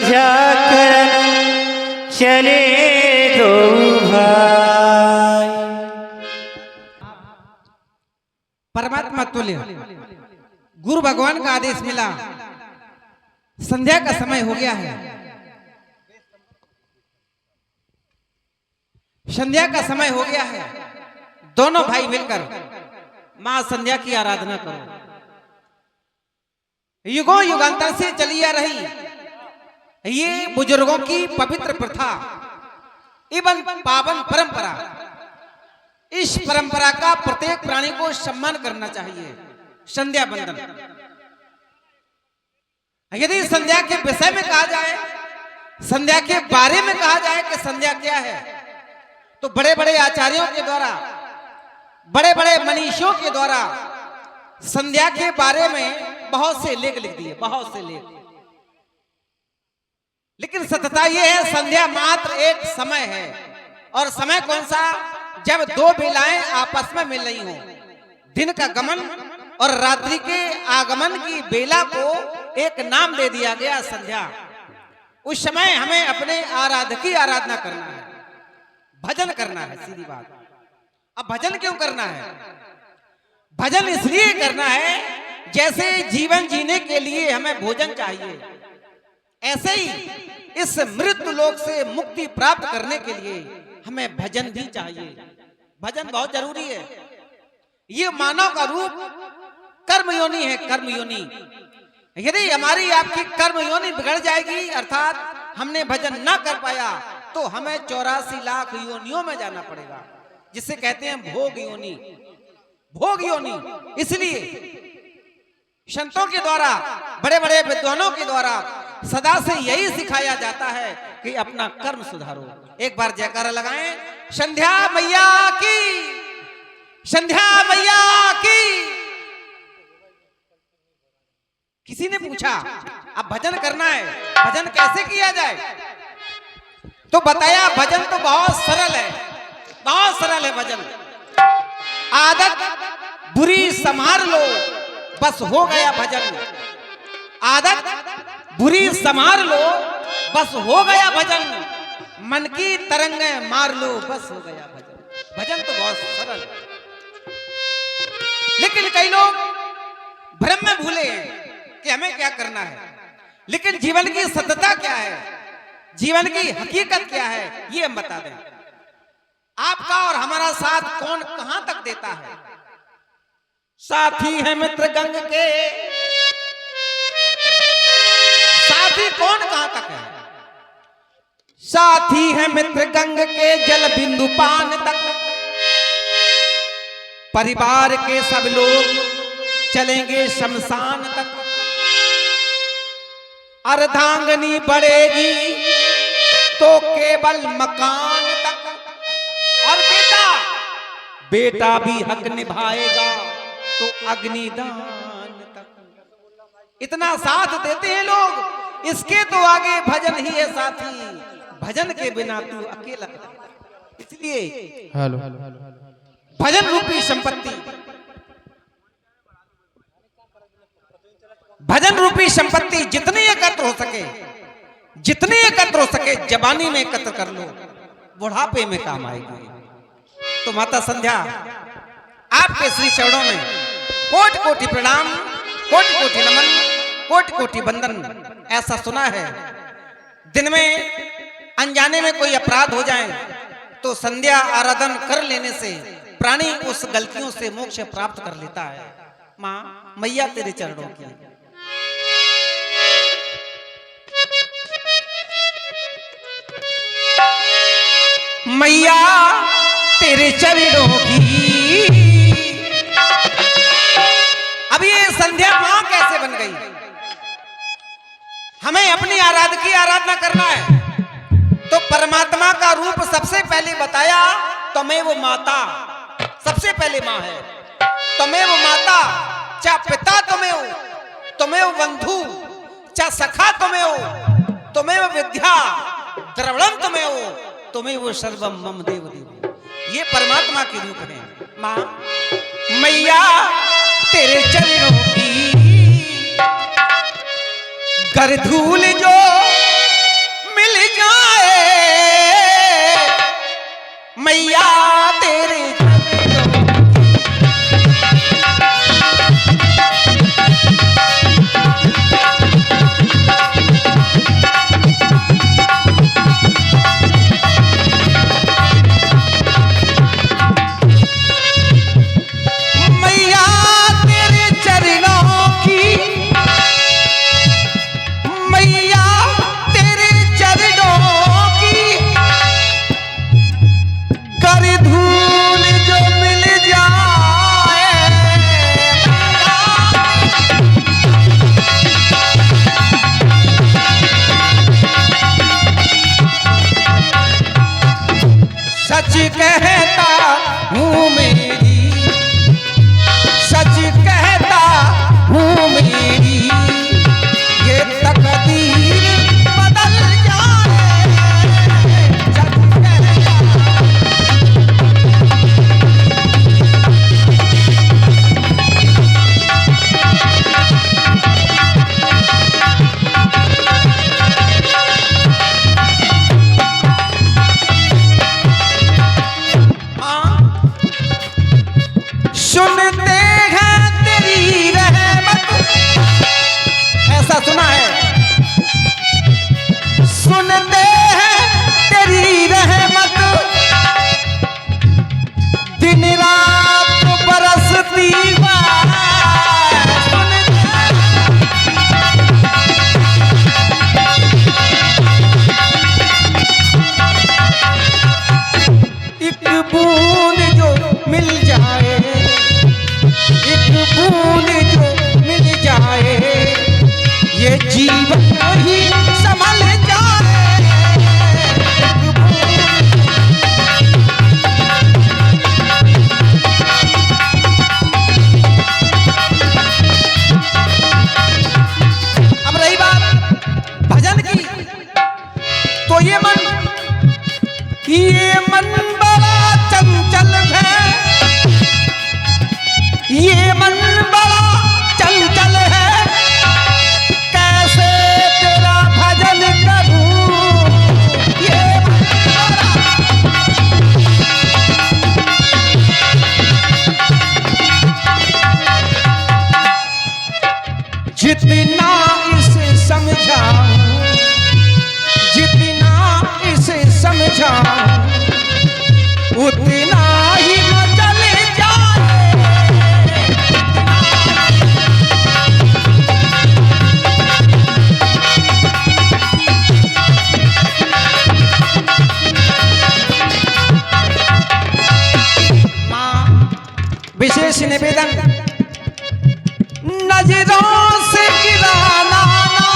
संध्या करन चले दो भाई। परमात्मा तुल्य गुरु भगवान का आदेश मिला, संध्या का समय हो गया है। संध्या का समय हो गया है। दोनों भाई मिलकर मां संध्या की आराधना करो। युगों युगांतर से चली आ रही ये बुजुर्गों की पवित्र प्रथा एवं पावन परंपरा, इस परंपरा का प्रत्येक प्राणी को सम्मान करना चाहिए। संध्या बंदन, यदि संध्या के विषय में कहा जाए, संध्या के बारे में कहा जाए कि संध्या क्या है, तो बड़े बड़े आचार्यों के द्वारा, बड़े बड़े मनीषियों के द्वारा संध्या के बारे में बहुत से लेख लिख दिए, बहुत से लेख। लेकिन सत्यता यह है, संध्या मात्र एक समय है। और समय कौन सा? जब दो बेलाएं आपस में मिल रही हो। दिन का गमन और रात्रि के आगमन की बेला को एक नाम दे दिया गया, संध्या। उस समय हमें अपने आराधक की आराधना करना है, भजन करना है, सीधी बात। अब भजन क्यों करना है? भजन इसलिए करना है जैसे जीवन जीने के लिए हमें भोजन चाहिए, ऐसे ही इस मृत्यु लोक से मुक्ति प्राप्त करने के लिए हमें भजन भी चाहिए। भजन बहुत जरूरी है। ये मानव का रूप कर्म योनि है, कर्म योनि। यदि हमारी आपकी कर्म योनि बिगड़ जाएगी, अर्थात हमने भजन ना कर पाया, तो हमें 84 लाख योनियों में जाना पड़ेगा, जिसे कहते हैं भोग योनि, भोग योनि। इसलिए संतों के द्वारा, बड़े बड़े विद्वानों के द्वारा सदा से यही सिखाया जाता है कि अपना कर्म सुधारो। एक बार जयकारा लगाएं, संध्या मैया की, संध्या मैया की। किसी ने पूछा अब भजन करना है, भजन कैसे किया जाए? तो बताया भजन तो बहुत सरल है, बहुत सरल है भजन। आदत बुरी संभाल लो, बस हो गया भजन। आदत बुरी संभाल लो, बस हो गया भजन। मन की तरंगें मार लो, बस हो गया भजन। भजन तो बहुत सरल है, लेकिन कई लोग भ्रम में भूले हैं कि हमें क्या करना है। लेकिन जीवन की सत्यता क्या है, जीवन की हकीकत क्या है, ये हम बता दें। आपका और हमारा साथ कौन कहां तक देता है? साथी है मित्र गंग के, साथी कौन कहां तक है? साथी है मित्र गंग के जल बिंदु पान तक। परिवार के सब लोग चलेंगे शमशान तक। अर्धांगनी बढ़ेगी तो केवल मकान तक। और बेटा, बेटा भी हक निभाएगा तो अग्निदान तक। इतना साथ देते हैं लोग, इसके तो आगे भजन ही है साथी। भजन के बिना तू अकेला। इसलिए हेलो भजन रूपी संपत्ति, भजन रूपी संपत्ति जितनी एकत्र हो सके, जितनी एकत्र हो सके, जवानी में एकत्र कर लो, बुढ़ापे में काम आएगी। तो माता संध्या आपके श्री चरणों में कोटि कोटि प्रणाम, कोटि कोटि नमन, कोटि कोटि वंदन। ऐसा सुना है दिन में अनजाने में कोई अपराध हो जाए तो संध्या आराधन कर लेने से प्राणी उस गलतियों से मोक्ष प्राप्त कर लेता है। मां मैया तेरे चरणों की, मैया तेरे चरणों की। अब ये संध्या मां कैसे बन गई? हमें अपनी आराधक की आराधना करना है, तो परमात्मा का रूप सबसे पहले बताया, तमेव माता। सबसे पहले मां है, तमेव माता, चा पिता तमेव, तमेव बंधु, चा सखा तमेव, तमेव विद्या द्रविणम तमेव, तमेव सर्वम मम देव देव। ये परमात्मा के रूप है। मां मैया तेरे चरणों की, कर धूल जो सच कहता हूँ मेरी, सच कहता हूँ मेरी, ये तकदीर बदल जाए, सच कहता। सुनते हैं तेरी रहमत, ऐसा सुना है, सुनते हैं तेरी रहमत, दिन रात बरसती एक बूंद जो मिल जाए, एक बूंद जो मिल जाए, ये जीवन ही संभल जाए, एक बूंद। अब रही बात भजन की, तो ये मन बड़ा चंचल है, ये मन बड़ा चंचल है, कैसे तेरा भजन करूं, ये मन बड़ा। जितना इसे समझाऊं, जितना इसे समझाऊं, उतना ही मचल जाए, विशेष निवेदन, नजरों से गिराना ना,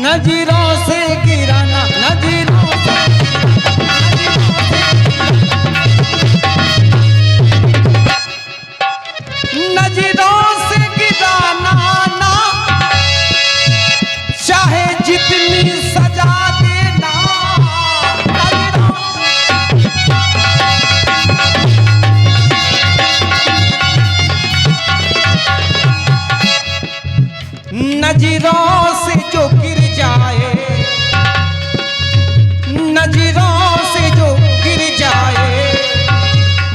नजरों से गिराना, नजरों से, नजरों से गिराना ना, चाहे जितनी सजा देना, नजरों से जो गिर जाए, नजरों से जो गिर जाए,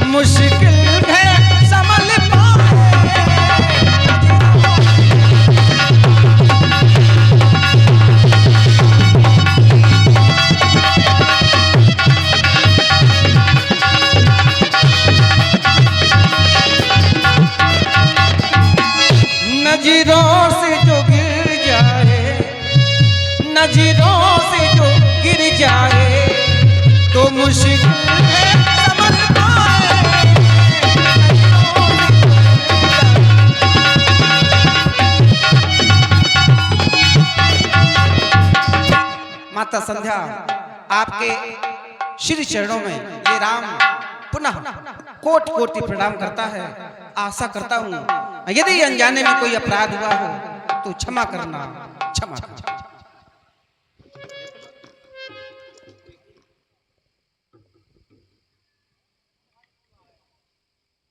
मुश्किल है संभल पाए, नजरों से जो गिर जाए, नजरों से जो गिर जाए, तो मुश्किल है संभल पाए। माता संध्या आपके श्री चरणों में ये राम पुनः कोटि कोटि प्रणाम करता है। आशा करता हूँ यदि अनजाने में कोई अपराध हुआ हो तो क्षमा करना, क्षमा करना।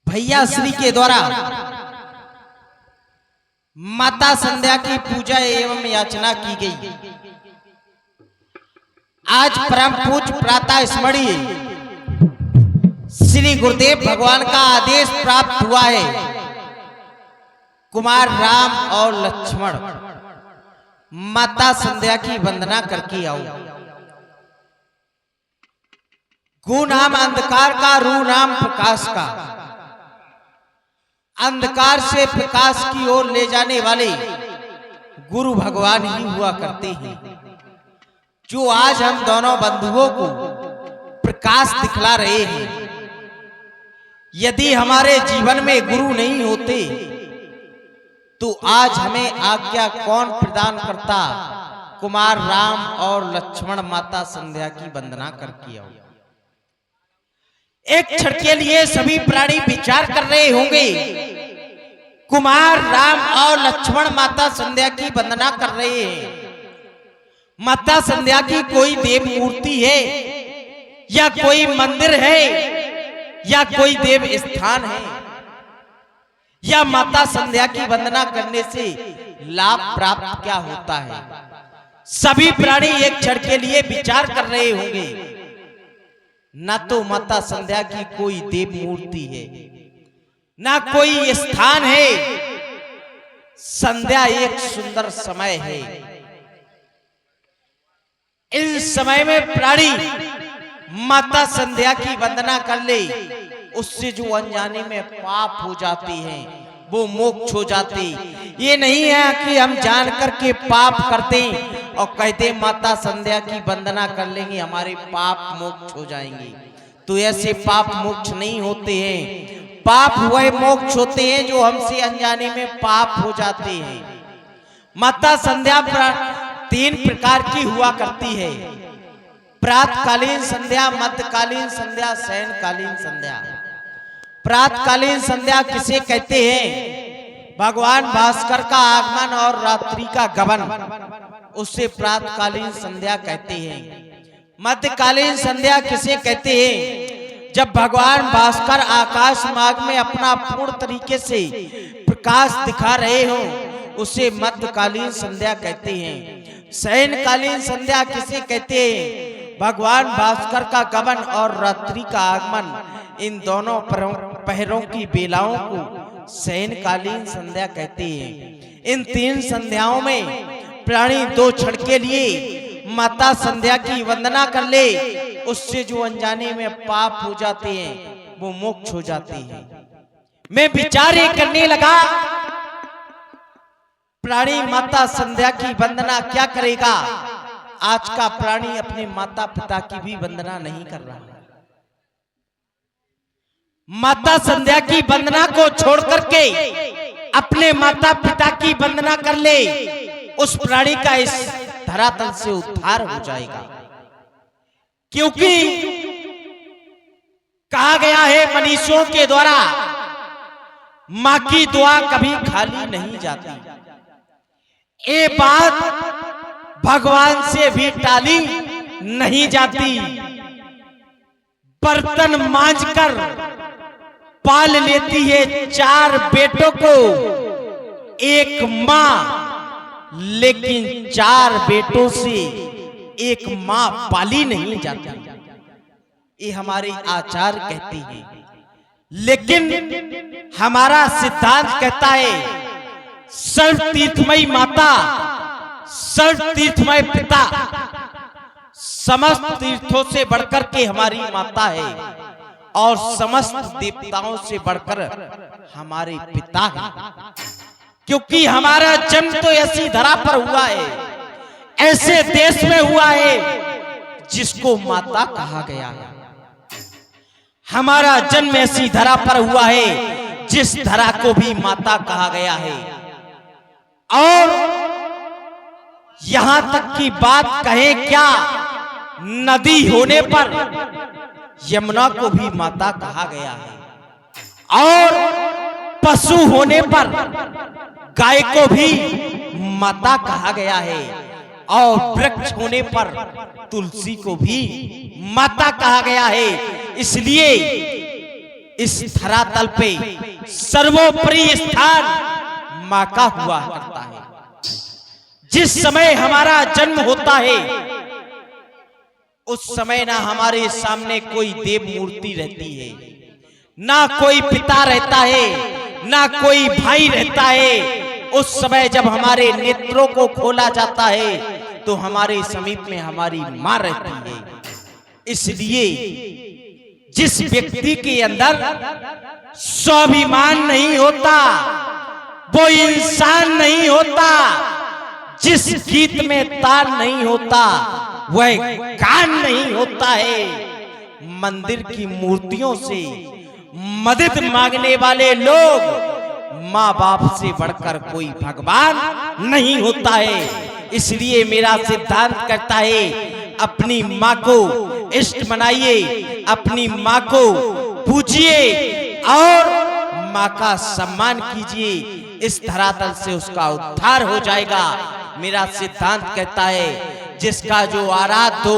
भैया श्री के द्वारा माता संध्या की पूजा एवं याचना की गई। आज परम पूज्य प्रातः स्मरणीय श्री गुरुदेव भगवान का आदेश प्राप्त हुआ है। कुमार राम और लक्ष्मण माता संध्या की वंदना करके आओ। गु नाम अंधकार का, रू नाम प्रकाश का। अंधकार से प्रकाश की ओर ले जाने वाले गुरु भगवान ही हुआ करते हैं, जो आज हम दोनों बंधुओं को प्रकाश दिखला रहे हैं। यदि हमारे जीवन में गुरु नहीं होते तो आज हमें आज्ञा कौन प्रदान करता, कुमार राम और लक्ष्मण माता संध्या की वंदना कर किया। एक क्षण के लिए सभी प्राणी विचार कर रहे होंगे, कुमार राम और लक्ष्मण माता संध्या की वंदना कर रहे हैं। माता संध्या की कोई देव मूर्ति है या कोई मंदिर है या कोई देव स्थान है, या माता संध्या की वंदना करने से लाभ प्राप्त क्या होता है? सभी प्राणी एक क्षण के लिए विचार कर रहे होंगे। ना तो माता संध्या की कोई देव मूर्ति है, ना कोई स्थान है। संध्या एक सुंदर समय है। इस समय में प्राणी माता संध्या की वंदना कर ले, उससे जो अनजाने में पाप हो जाते हैं वो मोक्ष हो जाते। ये नहीं है कि हम जान करके पाप करते और कहते माता संध्या की वंदना कर लेंगे हमारे पाप मोक्ष हो जाएंगे। तो ऐसे पाप मोक्ष नहीं होते हैं। पाप हुए मोक्ष होते हैं जो हमसे अनजाने में पाप हो जाते हैं। माता संध्या तीन प्रकार की हुआ करती है: प्रातकालीन संध्या, मध्यकालीन संध्या, शयनकालीन संध्या। प्रातकालीन संध्या किसे कहते हैं? भगवान भास्कर का आगमन और रात्रि का गमन, उससे प्रातकालीन संध्या कहते हैं। मध्यकालीन संध्या किसे कहते हैं? जब भगवान भास्कर आकाश मार्ग में अपना पूर्ण तरीके से प्रकाश दिखा रहे हो, उसे मध्यकालीन संध्या कहते हैं। शयनकालीन संध्या किसे कहते हैं? भगवान भास्कर का गमन और रात्रि का आगमन, इन दोनों पहरों की बेलाओं को शयनकालीन संध्या कहते हैं। इन तीन संध्याओं में प्राणी दो क्षण के लिए माता संध्या की वंदना कर ले, उससे जो अनजाने में पाप हो जाते हैं वो मोक्ष हो जाते हैं। मैं विचार करने लगा, प्राणी माता संध्या की वंदना क्या करेगा? आज का प्राणी अपने माता पिता की भी वंदना नहीं कर रहा। माता संध्या की वंदना को छोड़ करके अपने माता पिता की वंदना कर ले, उस प्राणी का इस धरातल से उद्धार हो जाएगा। क्योंकि कहा गया है मनीषियों के द्वारा, मां की दुआ कभी खाली नहीं जाती। ये बात भगवान से भी टाली नहीं जाती। बर्तन मांजकर पाल लेती है 4 बेटों को एक मां, लेकिन 4 बेटों से एक मां पाली नहीं जाती। ये हमारे आचार कहते हैं। लेकिन हमारा सिद्धांत कहता है, सर्व तीर्थमयी माता, सर्व तीर्थमय पिता, समस्त तीर्थों से बढ़कर के हमारी माता है और समस्त देवताओं से बढ़कर हमारे पिता है। क्योंकि हमारा जन्म तो ऐसी धरा पर हुआ है, ऐसे देश में हुआ है जिसको माता कहा गया है। हमारा जन्म ऐसी धरा पर हुआ है जिस धरा को भी माता कहा गया है। और यहां तक की बात कहें क्या, नदी होने पर यमुना को भी माता कहा गया है और पशु होने पर गाय को भी माता कहा गया है और वृक्ष होने पर तुलसी को भी माता कहा गया है। इसलिए इस धरातल पे सर्वोपरि स्थान मां का हुआ करता है। जिस समय हमारा जन्म होता है उस समय ना हमारे सामने कोई देव मूर्ति रहती है, ना कोई पिता रहता है, ना कोई भाई रहता है। उस समय जब हमारे नेत्रों को खोला जाता है तो हमारे समीप में हमारी मां रहती है। इसलिए जिस व्यक्ति के अंदर स्वाभिमान नहीं होता वो इंसान नहीं होता। जिस गीत में ताल नहीं होता वह गान नहीं होता है। मंदिर की मूर्तियों से मदद मांगने वाले लोग माँ बाप से बढ़कर कोई भगवान नहीं होता है। इसलिए मेरा सिद्धांत कहता है अपनी माँ को इष्ट बनाइए, अपनी माँ को पूजिए और माँ का सम्मान कीजिए। इस धरातल से उसका उद्धार हो जाएगा। मेरा सिद्धांत कहता है जिसका जो आराध्य हो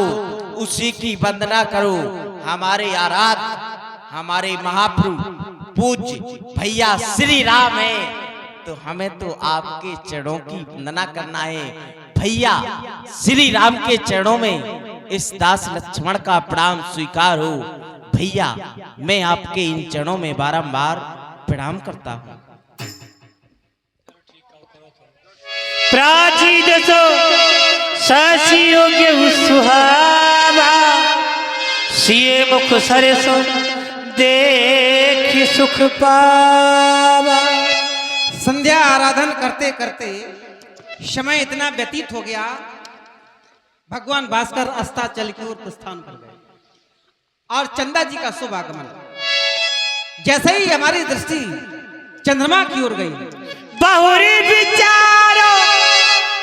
उसी की वंदना करो। हमारे आराध्य हमारे महाप्रभु पूज्य भैया श्री राम है, तो हमें तो आपके चरणों की वंदना करना है। भैया श्री राम के चरणों में इस दास लक्ष्मण का प्रणाम स्वीकार हो। भैया मैं आपके इन चरणों में बारंबार प्रणाम करता हूँ। प्राची दसो सासी योग्य सुहावा, सिए मुख सरसो देख सुख पावा। संध्या आराधन करते करते समय इतना व्यतीत हो गया, भगवान भास्कर अस्ताचल की ओर प्रस्थान कर गए और चंदा जी का शुभ आगमन। जैसे ही हमारी दृष्टि चंद्रमा की ओर गई, बहुरी विचारो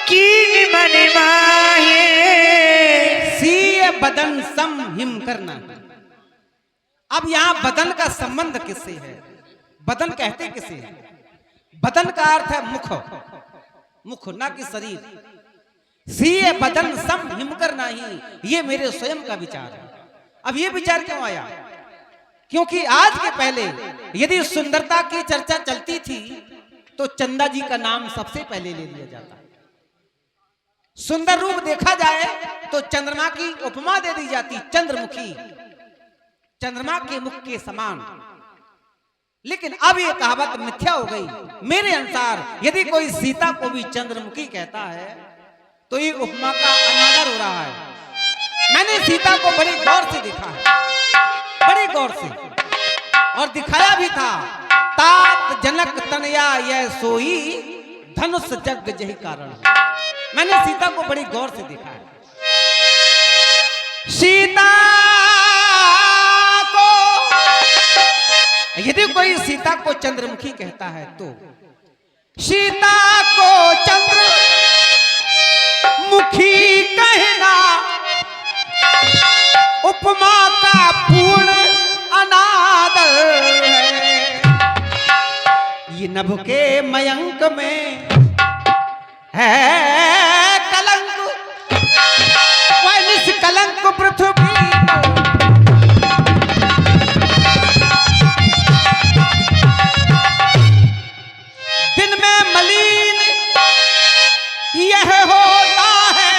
की मन माहे, सीय बदन सम हिम करना। अब यहां बदन का संबंध किससे है? बदन कहते किसे है? बदन का अर्थ है मुख, मुख ना कि शरीर। सीए बदन सम हिम करना ही, ये मेरे स्वयं का विचार है। अब ये विचार क्यों आया? क्योंकि आज के पहले यदि सुंदरता की चर्चा चलती थी तो चंदा जी का नाम सबसे पहले ले लिया जाता। सुंदर रूप देखा जाए तो चंद्रमा की उपमा दे दी जाती, चंद्रमुखी, चंद्रमा के मुख के समान। लेकिन अब ये कहावत मिथ्या हो गई। मेरे अनुसार यदि कोई सीता को भी चंद्रमुखी कहता है तो ये उपमा का अनादर हो रहा है। मैंने सीता को बड़ी गौर से देखा है, बड़ी गौर से, और दिखाया भी था। तात जनक तनया यह सोई, धनुष जग जही कारण। मैंने सीता को बड़ी गौर से देखा है। सीता को यदि कोई सीता को चंद्रमुखी कहता है तो सीता को चंद्रमुखी कहना उपमा का पूर्ण अनादर है। ये नभ के मयंक में है कलंक, वह निष्कलंक पृथ्वी दिन में मलिन यह होता है,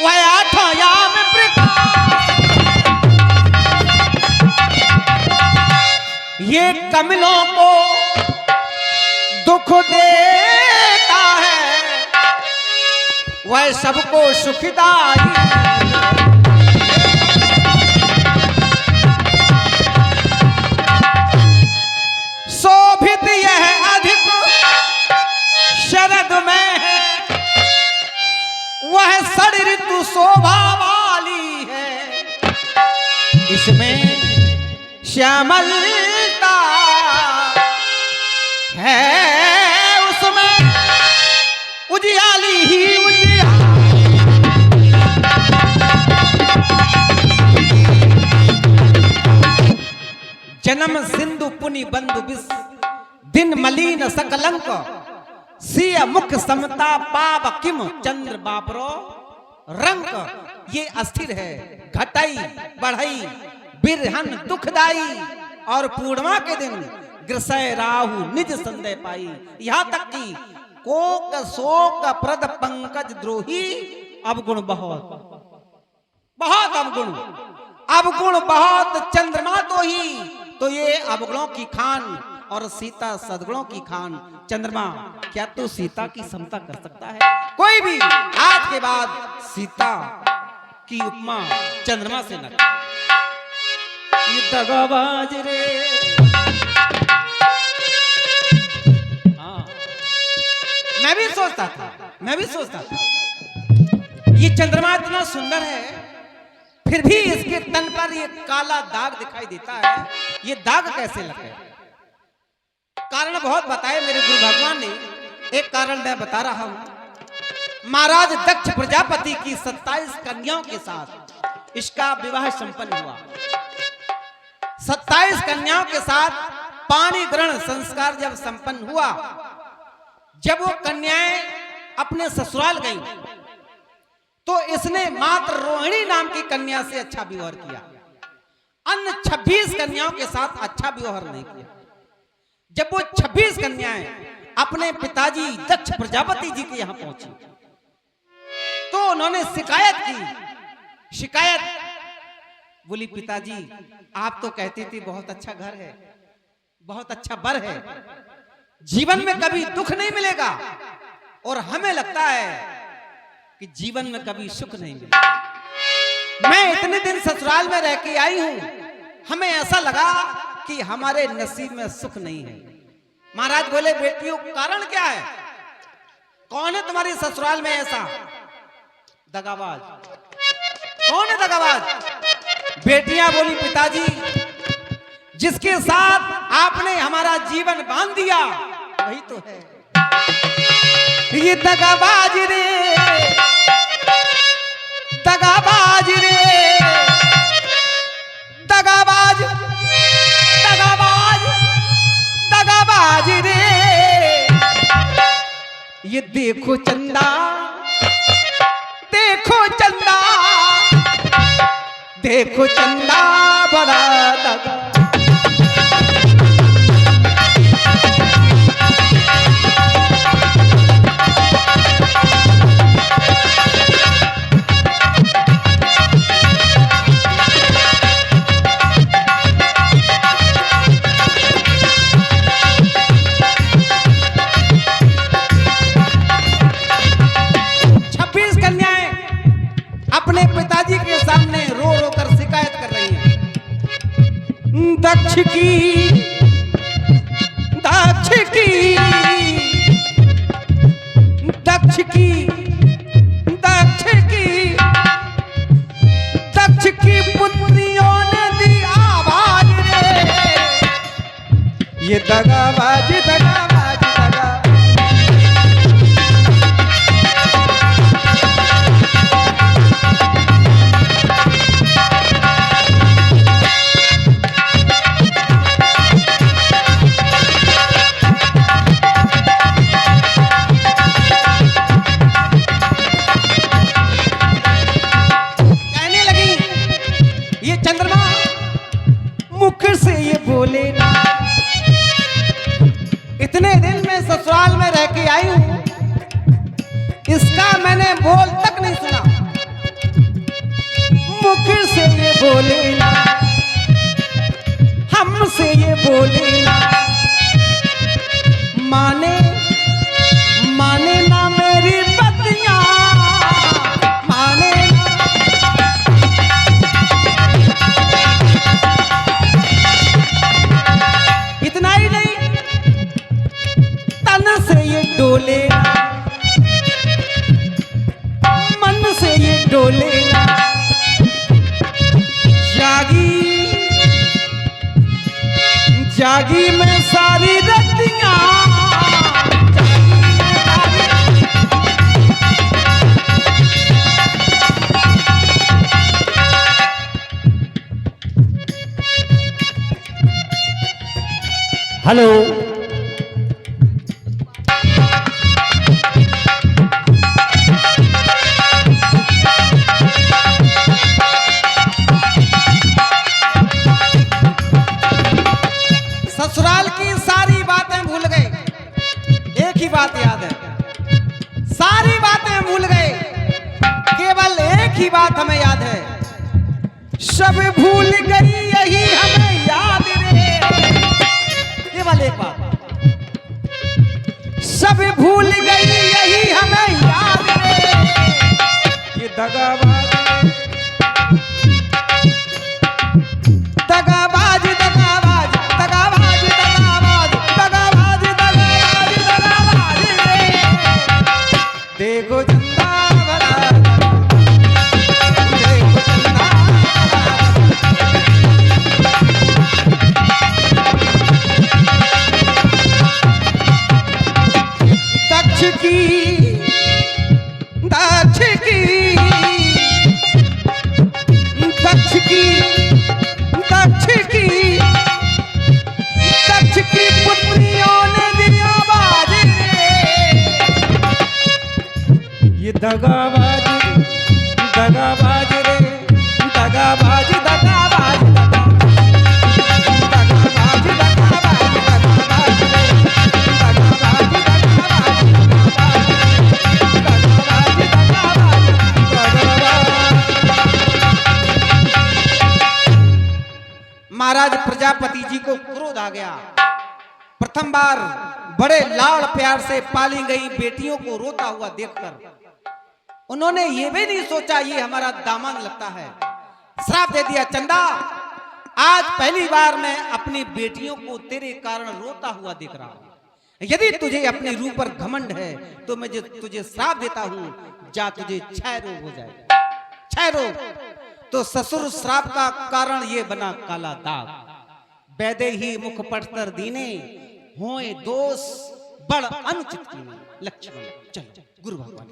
वह आठों याम प्रकाश। ये कमलों को दुख देता है, वह सबको सुखदाई। शोभित यह अधिक शरद में है, वह षड ऋतु शोभा वाली है। इसमें श्यामलता है, उसमें उजियाली ही उजियाली। जन्म सिंधु पुनि बंधु विष, दिन मलिन सकलंक, सिय मुख समता पाप किम चंद्र बापरो रंक। ये अस्थिर है, घटाई बढ़ाई बिरहन दुखदाई, और पूर्णिमा के दिन ग्रसय राहु निज संदेह पाई। यहां तक कि कोक शोक प्रद पंकज द्रोही, अवगुण बहुत बहुत अवगुण, अवगुण बहुत चंद्रमा तो ही, तो ये अवगुणों की खान और सीता सदगुणों की खान। चंद्रमा क्या तू सीता की समता कर सकता है? कोई भी आज के बाद सीता की उपमा चंद्रमा से न करे। ये दगाबाज रे। हाँ, मैं भी सोचता था ये चंद्रमा इतना सुंदर है, फिर भी इसके तन पर ये काला दाग दिखाई देता है। ये दाग कैसे लगे? कारण बहुत बताए मेरे गुरु भगवान ने, एक कारण मैं बता रहा हूं। महाराज दक्ष प्रजापति की 27 कन्याओं के साथ इसका विवाह संपन्न हुआ। 27 कन्याओं के साथ पाणी ग्रहण संस्कार जब संपन्न हुआ, जब वो कन्याएं अपने ससुराल गईं, तो इसने मात्र रोहिणी नाम की कन्या से अच्छा व्यवहार किया, अन्य 26 कन्याओं के साथ अच्छा व्यवहार नहीं किया। जब वो 26 कन्याएं अपने पिताजी दक्ष प्रजापति जी के यहां पहुंची, तो उन्होंने शिकायत की। शिकायत बोली, पिताजी आप तो कहती थी बहुत अच्छा घर है, बहुत अच्छा वर है, जीवन में कभी दुख नहीं मिलेगा, और हमें लगता है कि जीवन में कभी सुख नहीं मिलेगा। मैं इतने दिन ससुराल में रह के आई हूं, हमें ऐसा लगा कि हमारे नसीब में सुख नहीं है। महाराज बोले, बेटियों कारण क्या है? कौन है तुम्हारी ससुराल में ऐसा दगाबाज? कौन है दगाबाज? बेटियां बोली, पिताजी जिसके साथ आपने हमारा जीवन बांध दिया वही तो है। ये दगाबाज रे, दगाबाज रे, दगाबाज, दगाबाज, दगाबाज रे। ये देखो चंदा, देखो चंदा, देखो चंदा बड़ा दगा। पिताजी के सामने रो रो कर शिकायत कर रही हैं। दक्ष की, दक्ष की, दक्ष की, दक्ष की, दक्ष की पुत्रियों ने दी आवाज रे। ये दगाबाज, दगाबाज, दगा। इतने दिन में ससुराल में रह के आई हूं, इसका मैंने बोल तक नहीं सुना। मुख से ये बोले ना, हमसे ये बोले ना, माने माने ना मेरी बतियां, माने इतना ही नहीं, तन से ये डोले ना, मन से ये डोले ना। जागी जागी मैं सारी रतियां, हेलो, ससुराल की सारी बातें भूल गए, एक ही बात याद है। सारी बातें भूल गए, केवल एक ही बात हमें याद है। सब भूल गई यही हमें याद रे, केवल एक बात। सब भूल गई यही हमें याद रे। ये दगाबाज, दगाबाज, दगाबाज, दगाबाज, दगाबाज, दगाबाज, दगाबाज, दगाबाज रे। देखो चंदा बड़ा, देखो चंदा बड़ा। दक्ष की दक्ष की दक्ष की दक्ष की दक्ष की पुत्रियों ने दिया बाज ये दगाबाज दगाबाज रे दगाबाज दगाबाज महाराज प्रजापति जी को क्रोध आ गया। प्रथम बार बड़े लाड़ प्यार से पाली गई बेटियों को रोता हुआ देखकर उन्होंने ये भी नहीं सोचा ये हमारा दामन लगता है। श्राप दे दिया, चंदा आज पहली बार मैं अपनी बेटियों को तेरे कारण रोता हुआ देख रहा हूं। यदि तुझे अपने रूप पर घमंड है तो मैं तुझे श्राप देता हूं, जा तुझे क्षय रोग हो जाए। क्षय रोग तो ससुर श्राप का कारण ये बना काला दाग। वैदे ही मुख पटतर दीने होए दोष बड़ अनुचित कीने। लक्ष्मण चलो गुरु भगवान